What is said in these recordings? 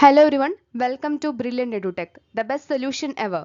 Hello everyone, welcome to Brilliant EduTech, the best solution ever.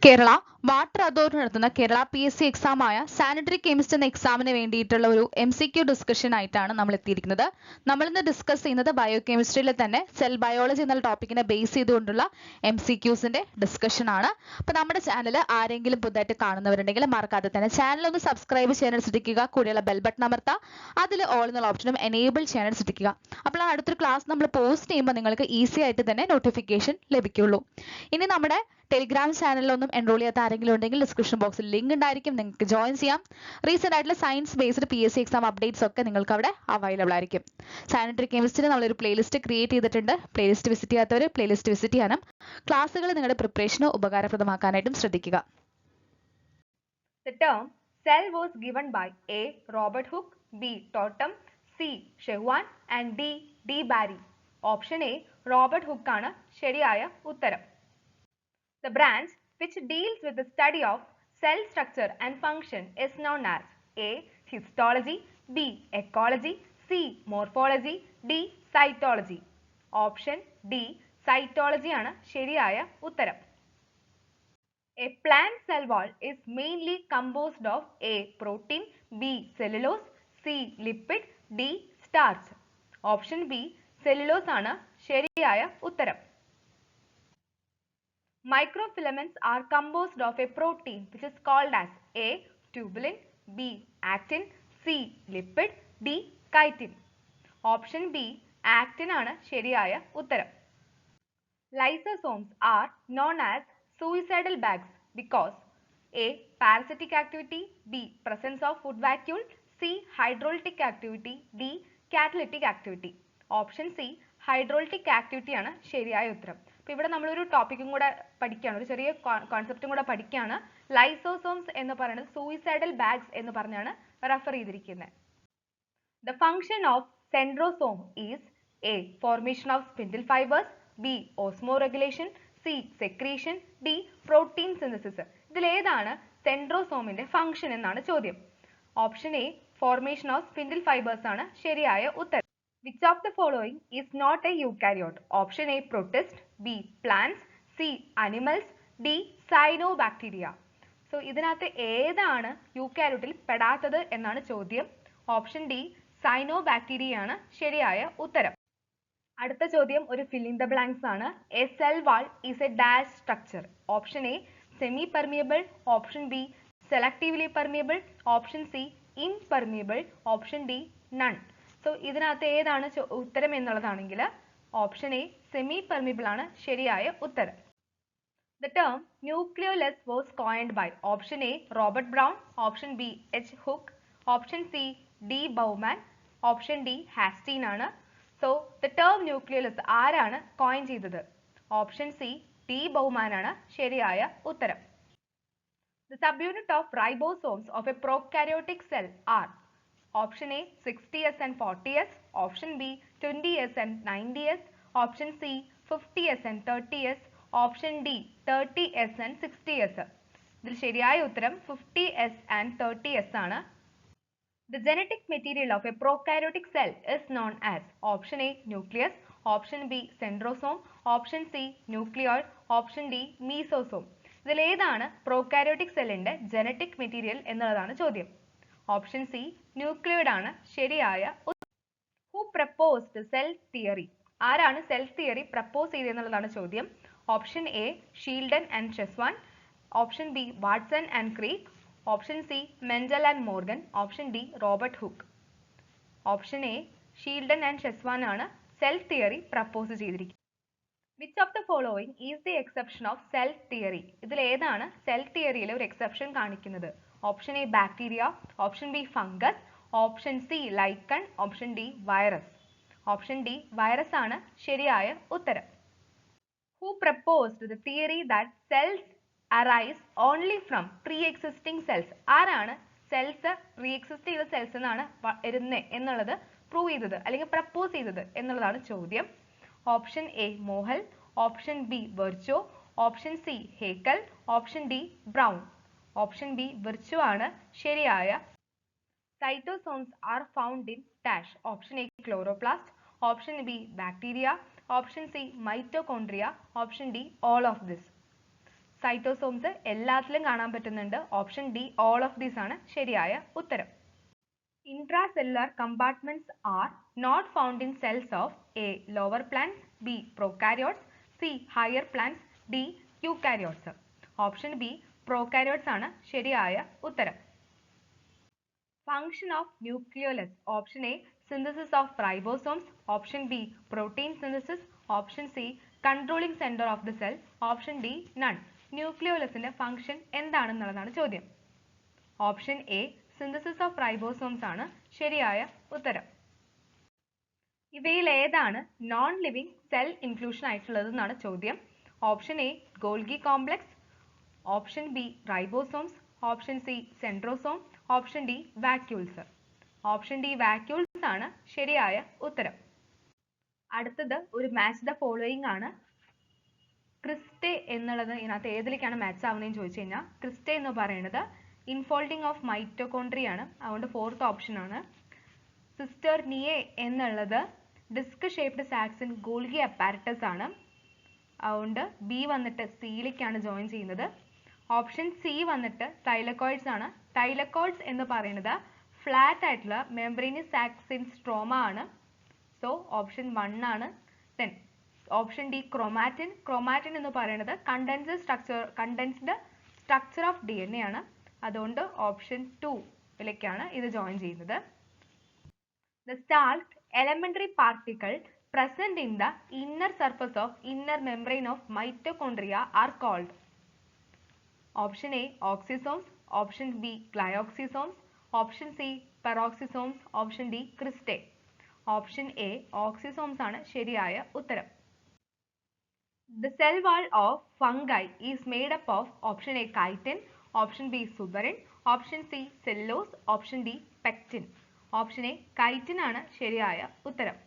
Kerala water authority നടത്തുന്ന Kerala PSC എക്സാമായ sanitary chemist എന്ന എക്സാമിന് വേണ്ടിയിട്ടുള്ള ഒരു MCQ ഡിസ്കഷൻ ആയിട്ടാണ് നമ്മൾ എത്തിയിരിക്കുന്നത്. നമ്മൾ ഇന്ന് ഡിസ്കസ് ചെയ്യുന്നത് ബയോ കെമിസ്ട്രിയിലെ തന്നെ സെൽ ബയോളജി എന്നുള്ള ടോപ്പിക്കിനെ ബേസ് ചെയ്തുകൊണ്ടുള്ള MCQസിന്റെ ഡിസ്കഷൻ ആണ്. അപ്പോൾ നമ്മുടെ ചാനൽ ആരെങ്കിലും പുതുതായിട്ട് കാണുന്നവരുണ്ടെങ്കിൽ മറക്കാതെ തന്നെ ചാനൽ ഒന്ന് സബ്സ്ക്രൈബ് ചെയ്യാൻ ശ്രദ്ധിക്കുക. കൂടെയുള്ള ബെൽ ബട്ടൺ അമർത്തുക. അതിൽ ഓൾ എന്നുള്ള ഓപ്ഷനും എനേബിൾ ചെയ്യാൻ ശ്രദ്ധിക്കുക. അപ്പോൾ അടുത്തൊരു ക്ലാസ് നമ്മൾ പോസ്റ്റ് ചെയ്യുമ്പോൾ നിങ്ങൾക്ക് ഈസി ആയിട്ട് തന്നെ നോട്ടിഫിക്കേഷൻ ലഭിക്കുള്ളൂ. ഇനി നമ്മുടെ ടെലിഗ്രാം ചാനലിലൊന്നും എൻറോൾ ചെയ്യാത്ത ആരെങ്കിലും ഉണ്ടെങ്കിൽ ഡിസ്ക്രിപ്ഷൻ ബോക്സിൽ ലിങ്ക് ഉണ്ടായിരിക്കും, നിങ്ങൾക്ക് ജോയിൻ ചെയ്യാം. റീസെന്റ് ആയിട്ടുള്ള science based PSC exam updates ഒക്കെ നിങ്ങൾക്ക് അവിടെ അവൈലബിൾ ആയിരിക്കും. സാനിറ്ററി കെമിസ്ട്രിയിൽ നമ്മളൊരു പ്ലേലിസ്റ്റ് ക്രിയേറ്റ് ചെയ്തിട്ടുണ്ട്. പ്ലേലിസ്റ്റ് വിസിറ്റ് ചെയ്യാത്തവർ പ്ലേലിസ്റ്റ് വിസിറ്റ് ചെയ്യാനും ക്ലാസ്സുകൾ നിങ്ങളുടെ പ്രിപ്പറേഷന് ഉപകാരപ്രദമാക്കാനായിട്ടും ശ്രദ്ധിക്കുക. The term cell was given by A. Robert Hooke, B. Totem, C. Chevron and D. D. Barry. Option A. Robert Hooke ആണ് ശരിയായ ഉത്തരം. The branch which deals with the study of cell structure and function is known as A. Histology, B. Ecology, C. Morphology, D. Cytology. Option D. Cytology ആണ് ശരിയായ ഉത്തരം. A plant cell wall is mainly composed of A. Protein, B. Cellulose, C. Lipid, D. Starch. Option B. Cellulose ആണ് ശരിയായ ഉത്തരം. Microfilaments are composed of a protein which is called as A. Tubulin, B. Actin, C. Lipid, D. Chitin. Option B. Actin ആണ് ശരിയായ ഉത്തരം. Lysosomes are known as suicidal bags because A. Parasitic activity, B. Presence of food vacuole, C. Hydrolytic activity, D. Catalytic activity. Option C. Hydrolytic activity ആണ് ശരിയായ ഉത്തരം. അപ്പോൾ ഇവിടെ നമ്മളൊരു ടോപ്പിക്കും കൂടെ പഠിക്കുകയാണ്, ഒരു ചെറിയ കോൺസെപ്റ്റും കൂടെ പഠിക്കുകയാണ്. ലൈസോസോംസ് എന്ന് പറയുന്നത് സൂയിസൈഡൽ ബാഗ്സ് എന്ന് പറഞ്ഞാണ് റെഫർ ചെയ്തിരിക്കുന്നത്. The function of centrosome is A. Formation of spindle fibers, B. Osmoregulation, C. Secretion, D. Protein synthesis. ഇതിൽ ഏതാണ് സെൻട്രോസോമിന്റെ ഫംഗ്ഷൻ എന്നാണ് ചോദ്യം. Option A. Formation of spindle fibers ആണ് ശരിയായ ഉത്തരം. Which of the following is not a eukaryote? Option A. Protist, B. Plants, C. Animals, D. Cyanobacteria. So ഇതിനകത്ത് ഏതാണ് യൂക്കാരിയോട്ടിൽ പെടാത്തത് എന്നാണ് ചോദ്യം. Option D. Cyanobacteria ആണ് ശരിയായ ഉത്തരം. അടുത്ത ചോദ്യം ഒരു fill in the blanks ആണ്. A cell wall is a dash structure. Option A. Semi permeable. Option B. Selectively permeable. Option C. Impermeable. Option D. None. So ഇതിനകത്ത് ഏതാണ് ഉത്തരം എന്നുള്ളതാണെങ്കിൽ ഓപ്ഷൻ A. സെമി പെർമിബിൾ ആണ് ശരിയായ ഉത്തരം. The term nucleolus was coined by option A. Robert Brown, option B. H. Hooke, option C. D. Bowman, option D. Hastin ആണ്. So the term nucleolus ആരാണ് coin ചെയ്തത്? Option C. D. Bowman ആണ് ശരിയായ ഉത്തരം. The subunit of ribosomes of a prokaryotic cell are option A. 60S and 40S, option B. 20S and 90S, option C. 50S and 30S, option D. 30S and 60S. ഇതിൽ ശരിയായ ഉത്തരം 50S and 30S ആണ്. The genetic material of a prokaryotic cell is known as option A. Nucleus, option B. Centrosome, option C. Nucleoid, option D. Mesosome. ഇതിൽ ഏതാണ് prokaryotic cellന്റെ genetic material എന്നുള്ളതാണ് ചോദ്യം. Option C. Nucleoid ആണ് ശരിയായ. Who proposed cell theory? ആരാണ് cell theory propose ചെയ്തെന്നുള്ളതാണ് ചോദ്യം. Option A. Schleiden and Schwann, option B. Watson and Crick, option C. Mendel and Morgan, option D. Robert Hooke. Option A. Schleiden and Schwann ആണ് cell theory propose ചെയ്തിരിക്കുന്നത്. Which of the following is the exception of cell theory? ഇതിൽ ഏതാണ് cell തിയറിയിലെ ഒരു exception കാണിക്കുന്നത്? Option A. Bacteria, option B. Fungus, option C. Lichen, option D. Virus. Option D virus ആണ് ശരിയായ ഉത്തരം. Who proposed the theory that cells arise only from pre-existing cells? ആരാണ് cells pre-exist ചെയ്ത cells എന്നാണ് വരുന്നത് എന്നുള്ളത് പ്രൂവ് ചെയ്തത് അല്ലെങ്കിൽ പ്രപ്പോസ് ചെയ്തത് എന്നുള്ളതാണ് ചോദ്യം. Option A Mohl, option B Virchow, option C Haeckel, option D Brown. Option B Virchow ആണ് ശരിയായ. Cytosomes are found in dash. Option A chloroplast, option B bacteria, option C mitochondria, option D all of this. Cytosomes എല്ലാത്തിലും കാണാൻ പറ്റുന്നുണ്ട്. Option D all of these ആണ് ശരിയായ ഉത്തരം. Intracellular compartments are not found in cells of A lower plants, B prokaryotes, C higher plants, D eukaryotes. Option B prokaryotes ആണ് ശരിയായ ഉത്തരം. Function of nucleolus. Option A synthesis of ribosomes, option B protein synthesis, option C controlling center of the cell, option D none. ന്യൂക്ലിയോലസിന്റെ function എന്താണെന്നുള്ളതാണ് ചോദ്യം. Option A synthesis of ribosomes ആണ് ശരിയായ ഉത്തരം. ഇവയിൽ ഏതാണ് നോൺ ലിവിംഗ് സെൽ ഇൻക്ലൂഷൻ ആയിട്ടുള്ളത് എന്നാണ് ചോദ്യം. Option A Golgi complex, option B ribosomes, option C centrosome, option D vacuoles. Option D vacuoles ആണ് ശരിയായ ഉത്തരം. അടുത്തത് ഒരു മാച്ച് ദ ഫോളോയിങ് ആണ്. ക്രിസ്റ്റേ എന്നുള്ളത് ഇതിനകത്ത് ഏതിലേക്കാണ് മാച്ച് ആവുന്നതെന്ന് ചോദിച്ചു കഴിഞ്ഞാൽ ക്രിസ്റ്റേ എന്ന് പറയുന്നത് ഇൻഫോൾഡിംഗ് ഓഫ് മൈറ്റോകോൺട്രിയ ആണ്, അതുകൊണ്ട് ഫോർത്ത് ഓപ്ഷൻ ആണ്. സിസ്റ്റർ നിയെ എന്നുള്ളത് ഡിസ്ക് ഷേപ്ഡ് സാക്സിൻ ഗോൾഗി അപ്പാരറ്റസ് ആണ്, അതുകൊണ്ട് ബി വന്നിട്ട് സിയിലേക്കാണ് ജോയിൻ ചെയ്യുന്നത്. ഓപ്ഷൻ സി വന്നിട്ട് തൈലക്കോയിഡ്സ് ആണ്. തൈലക്കോയിഡ്സ് എന്ന് പറയുന്നത് ഫ്ലാറ്റ് ആയിട്ടുള്ള മെംബ്രേനിയസ് സാക്സിൻ സ്ട്രോമ ആണ്. സോ ഓപ്ഷൻ 1 ആണ്. Then option D chromatin. Chromatin എന്ന് പറയുന്നത് കണ്ടൻസ്ഡ് സ്ട്രക്ചർ ഓഫ് DNA ആണ്, അതുകൊണ്ട് ഓപ്ഷൻ 2ലേക്കാണ് ഇത് ജോയിൻ ചെയ്യുന്നത്. The stalked elementary particle present in the inner surface of inner membrane of mitochondria are called. Option A oxysomes, option B glyoxysomes, option C peroxisomes, option D cristae. Option A oxysomes ആണ് ശരിയായ ഉത്തരം. The cell wall of fungi is made up of option A chitin, option B suberin, option C cellulose, option D pectin. Option A chitin ആണ് ശരിയായ ഉത്തരം.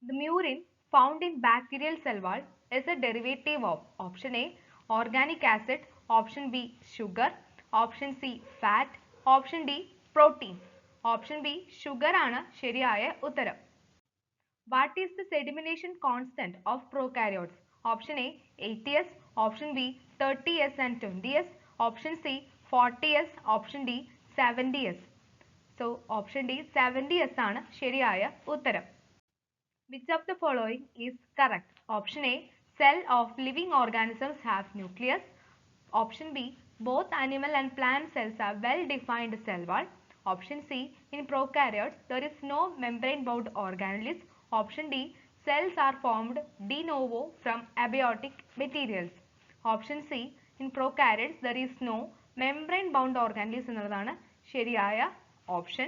The murin found in bacterial cell wall is a derivative of option A organic acid, option B sugar, option C fat, option D protein. Option B sugar ആണ് ശരിയായ ഉത്തരം. What is the sedimentation constant of prokaryotes? Option A 80s, option B 30s and 20s, option C 40s, option D 70s. So option D 70s ആണ് ശരിയായ ഉത്തരം. Which of the following is correct? Option A cell of living organisms have nucleus. Option B both animal and plant cells have well defined cell wall. Option C in prokaryotes there is no membrane bound organelles. Option D cells are formed de novo from abiotic materials. Option C in prokaryotes there is no membrane bound organelles എന്നുള്ളതാണ് ശരിയായ option.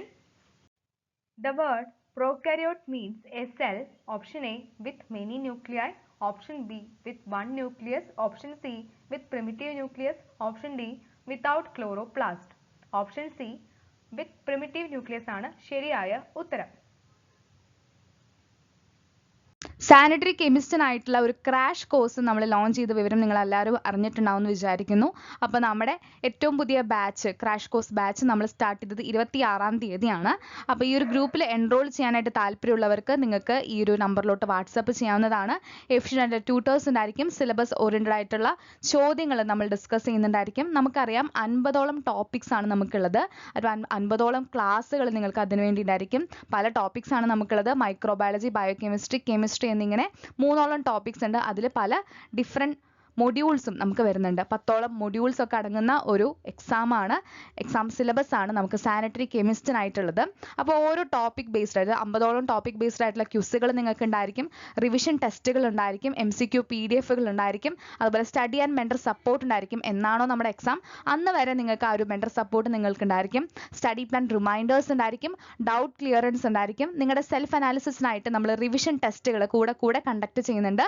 The word prokaryote means a cell. Option A with many nuclei, option B with one nucleus, option C with primitive nucleus, option D without chloroplast. Option C with primitive nucleus ആണ് ശരിയായ ഉത്തരം. Sanitary കെമിസ്റ്റിനായിട്ടുള്ള ഒരു crash course നമ്മൾ launch ചെയ്ത വിവരം നിങ്ങൾ എല്ലാവരും അറിഞ്ഞിട്ടുണ്ടാവുമെന്ന് വിചാരിക്കുന്നു. അപ്പോൾ നമ്മുടെ ഏറ്റവും പുതിയ ബാച്ച് ക്രാഷ് കോഴ്സ് ബാച്ച് നമ്മൾ സ്റ്റാർട്ട് ചെയ്തത് 26-ാം തീയതിയാണ്. അപ്പോൾ ഈ ഒരു ഗ്രൂപ്പിൽ എൻറോൾ ചെയ്യാനായിട്ട് താല്പര്യമുള്ളവർക്ക് നിങ്ങൾക്ക് ഈ ഒരു നമ്പറിലോട്ട് വാട്സപ്പ് ചെയ്യാവുന്നതാണ്. എഫിഷ്യൻ്റ് ട്യൂട്ടേഴ്സ് ഉണ്ടായിരിക്കും. സിലബസ് ഓറിയൻറ്റഡ് ആയിട്ടുള്ള ചോദ്യങ്ങൾ നമ്മൾ ഡിസ്കസ് ചെയ്യുന്നുണ്ടായിരിക്കും. നമുക്കറിയാം 50ഓളം ടോപ്പിക്സ് ആണ് നമുക്കുള്ളത്. ഒരു 50ഓളം ക്ലാസ്സുകൾ നിങ്ങൾക്ക് അതിന് വേണ്ടിയിട്ടുണ്ടായിരിക്കും. പല ടോപ്പിക്സ് ആണ് നമുക്കുള്ളത്. മൈക്രോബയോളജി, ബയോകെമിസ്ട്രി, കെമിസ്ട്രി എന്നിങ്ങനെ 3ഓളം ടോപ്പിക്സ് ഉണ്ട്. അതിൽ പല ഡിഫറെൻറ്റ് മൊഡ്യൂൾസും നമുക്ക് വരുന്നുണ്ട്. 10ഓളം മൊഡ്യൂൾസ് ഒക്കെ അടങ്ങുന്ന ഒരു എക്സാം സിലബസ് ആണ് നമുക്ക് സാനിറ്ററി കെമിസ്റ്റിനായിട്ടുള്ളത്. അപ്പോൾ ഓരോ ടോപ്പിക് ബേസ്ഡ് ആയിട്ട് 50ഓളം ടോപ്പിക് ബേസ്ഡ് ആയിട്ടുള്ള ക്വിസുകൾ നിങ്ങൾക്ക് ഉണ്ടായിരിക്കും, റിവിഷൻ ടെസ്റ്റുകൾ ഉണ്ടായിരിക്കും, MCQ PDFകൾ ഉണ്ടായിരിക്കും, അതുപോലെ സ്റ്റഡി ആൻഡ് മെന്റർ സപ്പോർട്ട് ഉണ്ടായിരിക്കും. എന്നാണോ നമ്മുടെ എക്സാം അന്ന് വരെ നിങ്ങൾക്ക് ആ ഒരു മെന്റർ സപ്പോർട്ട് നിങ്ങൾക്ക് ഉണ്ടായിരിക്കും. സ്റ്റഡി പ്ലാൻ റിമൈൻഡേഴ്സ് ഉണ്ടായിരിക്കും, ഡൗട്ട് ക്ലിയറൻസ് ഉണ്ടായിരിക്കും. നിങ്ങളുടെ സെൽഫ് അനാലിസിസിനായിട്ട് നമ്മൾ റിവിഷൻ ടെസ്റ്റുകൾ കൂടെ കണ്ടക്ട് ചെയ്യുന്നുണ്ട്.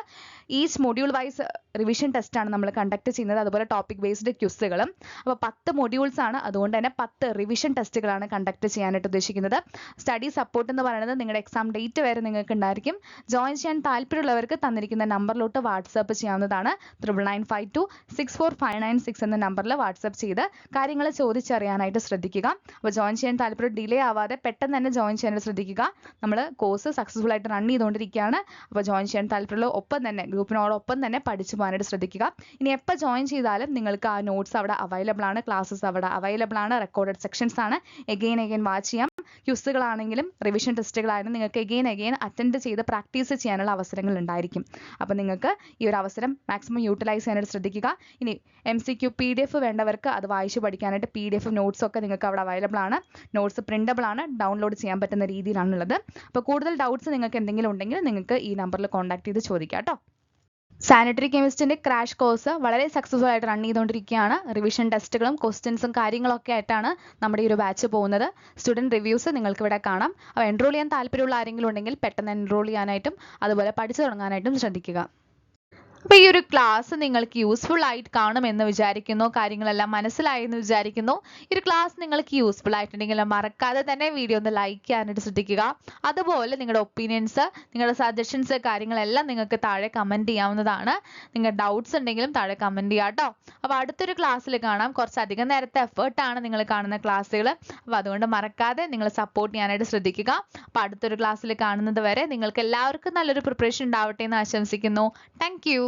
Each module wise revision test ആണ് നമ്മൾ കണ്ടക്ട് ചെയ്യുന്നത്. അതുപോലെ ടോപ്പിക് ബേസ്ഡ് ക്വിസുകളും. അപ്പോൾ 10 മൊഡ്യൂൾസ് ആണ്, അതുകൊണ്ട് തന്നെ 10 റിവിഷൻ ടെസ്റ്റുകളാണ് കണ്ടക്ട് ചെയ്യാനായിട്ട് ഉദ്ദേശിക്കുന്നത്. സ്റ്റഡി സപ്പോർട്ട് എന്ന് പറയുന്നത് നിങ്ങളുടെ എക്സാം ഡേറ്റ് വരെ നിങ്ങൾക്ക് ഉണ്ടായിരിക്കും. ജോയിൻ ചെയ്യാൻ താല്പര്യമുള്ളവർക്ക് തന്നിരിക്കുന്ന നമ്പറിലോട്ട് വാട്സാപ്പ് ചെയ്യാവുന്നതാണ്. 9952645996 എന്ന നമ്പറിൽ വാട്സാപ്പ് ചെയ്ത് കാര്യങ്ങൾ ചോദിച്ചറിയാനായിട്ട് ശ്രദ്ധിക്കുക. അപ്പോൾ ജോയിൻ ചെയ്യാൻ താല്പര്യം ഡിലേ ആവാതെ പെട്ടെന്ന് തന്നെ ജോയിൻ ചെയ്യാനായിട്ട് ശ്രദ്ധിക്കുക. നമ്മൾ കോഴ്സ് സക്സസ്ഫുൾ ആയിട്ട് റൺ ചെയ്തുകൊണ്ടിരിക്കുകയാണ്. അപ്പോൾ ജോയിൻ ചെയ്യാൻ താല്പര്യമുള്ള ഒപ്പം തന്നെ ഗ്രൂപ്പിനോടൊപ്പം തന്നെ പഠിച്ചു പോകാനായിട്ട് ശ്രദ്ധിക്കുക. ഇനി എപ്പോൾ ജോയിൻ ചെയ്താലും നിങ്ങൾക്ക് ആ നോട്ട്സ് അവിടെ അവൈലബിൾ ആണ്, ക്ലാസ്സസ് അവിടെ അവൈലബിൾ ആണ്, റെക്കോർഡഡ് സെക്ഷൻസ് ആണ്, എഗെയിൻ വാച്ച് ചെയ്യാം. ക്വിസുകളാണെങ്കിലും റിവിഷൻ ടെസ്റ്റുകളായാലും നിങ്ങൾക്ക് എഗെയിൻ അറ്റൻഡ് ചെയ്ത് പ്രാക്ടീസ് ചെയ്യാനുള്ള അവസരങ്ങൾ ഉണ്ടായിരിക്കും. അപ്പോൾ നിങ്ങൾക്ക് ഈ ഒരു അവസരം മാക്സിമം യൂട്ടിലൈസ് ചെയ്യാനായിട്ട് ശ്രദ്ധിക്കുക. ഇനി MCQ PDF വേണ്ടവർക്ക് അത് വായിച്ച് പഠിക്കാനായിട്ട് PDF നോട്ട്സ് ഒക്കെ നിങ്ങൾക്ക് അവിടെ അവൈലബിൾ ആണ്. നോട്ട്സ് പ്രിന്റബിൾ ആണ്, ഡൗൺലോഡ് ചെയ്യാൻ പറ്റുന്ന രീതിയിലാണുള്ളത്. അപ്പോൾ കൂടുതൽ ഡൗട്ട്സ് നിങ്ങൾക്ക് എന്തെങ്കിലും ഉണ്ടെങ്കിൽ നിങ്ങൾക്ക് ഈ നമ്പറിൽ കോൺടാക്ട് ചെയ്ത് ചോദിക്കാം കേട്ടോ. സാനിറ്ററി കെമിസ്റ്റിന്റെ ക്രാഷ് കോഴ്സ് വളരെ സക്സസ്ഫുൾ ആയിട്ട് റൺ ചെയ്തുകൊണ്ടിരിക്കുകയാണ്. റിവിഷൻ ടെസ്റ്റുകളും ക്വസ്റ്റ്യൻസും കാര്യങ്ങളൊക്കെ ആയിട്ടാണ് നമ്മുടെ ഈ ഒരു ബാച്ച് പോകുന്നത്. സ്റ്റുഡൻറ് റിവ്യൂസ് നിങ്ങൾക്ക് ഇവിടെ കാണാം. അപ്പോൾ എൻറോൾ ചെയ്യാൻ താല്പര്യമുള്ള ആരെങ്കിലും ഉണ്ടെങ്കിൽ പെട്ടെന്ന് എൻറോൾ ചെയ്യാനായിട്ടും അതുപോലെ പഠിച്ചു തുടങ്ങാനായിട്ടും ശ്രദ്ധിക്കുക. അപ്പോൾ ഈ ഒരു ക്ലാസ് നിങ്ങൾക്ക് യൂസ്ഫുൾ ആയിട്ട് കാണുമെന്ന് വിചാരിക്കുന്നു. കാര്യങ്ങളെല്ലാം മനസ്സിലായി എന്ന് വിചാരിക്കുന്നു. ഈ ഒരു ക്ലാസ് നിങ്ങൾക്ക് യൂസ്ഫുൾ ആയിട്ടുണ്ടെങ്കിൽ മറക്കാതെ തന്നെ വീഡിയോ ഒന്ന് ലൈക്ക് ചെയ്യാനായിട്ട് ശ്രദ്ധിക്കുക. അതുപോലെ നിങ്ങളുടെ ഒപ്പീനിയൻസ്, നിങ്ങളുടെ സജഷൻസ് കാര്യങ്ങളെല്ലാം നിങ്ങൾക്ക് താഴെ കമൻറ്റ് ചെയ്യാവുന്നതാണ്. നിങ്ങളുടെ ഡൗട്ട്സ് ഉണ്ടെങ്കിലും താഴെ കമൻറ്റ് ചെയ്യാം കേട്ടോ. അപ്പോൾ അടുത്തൊരു ക്ലാസ്സിൽ കാണാം. കുറച്ചധികം നേരത്തെ എഫേർട്ടാണ് നിങ്ങൾ കാണുന്ന ക്ലാസ്സുകൾ. അപ്പോൾ അതുകൊണ്ട് മറക്കാതെ നിങ്ങൾ സപ്പോർട്ട് ചെയ്യാനായിട്ട് ശ്രദ്ധിക്കുക. അപ്പോൾ അടുത്തൊരു ക്ലാസ്സിൽ കാണുന്നത് വരെ നിങ്ങൾക്ക് എല്ലാവർക്കും നല്ലൊരു പ്രിപ്പറേഷൻ ഉണ്ടാവട്ടെ എന്ന് ആശംസിക്കുന്നു. Thank you.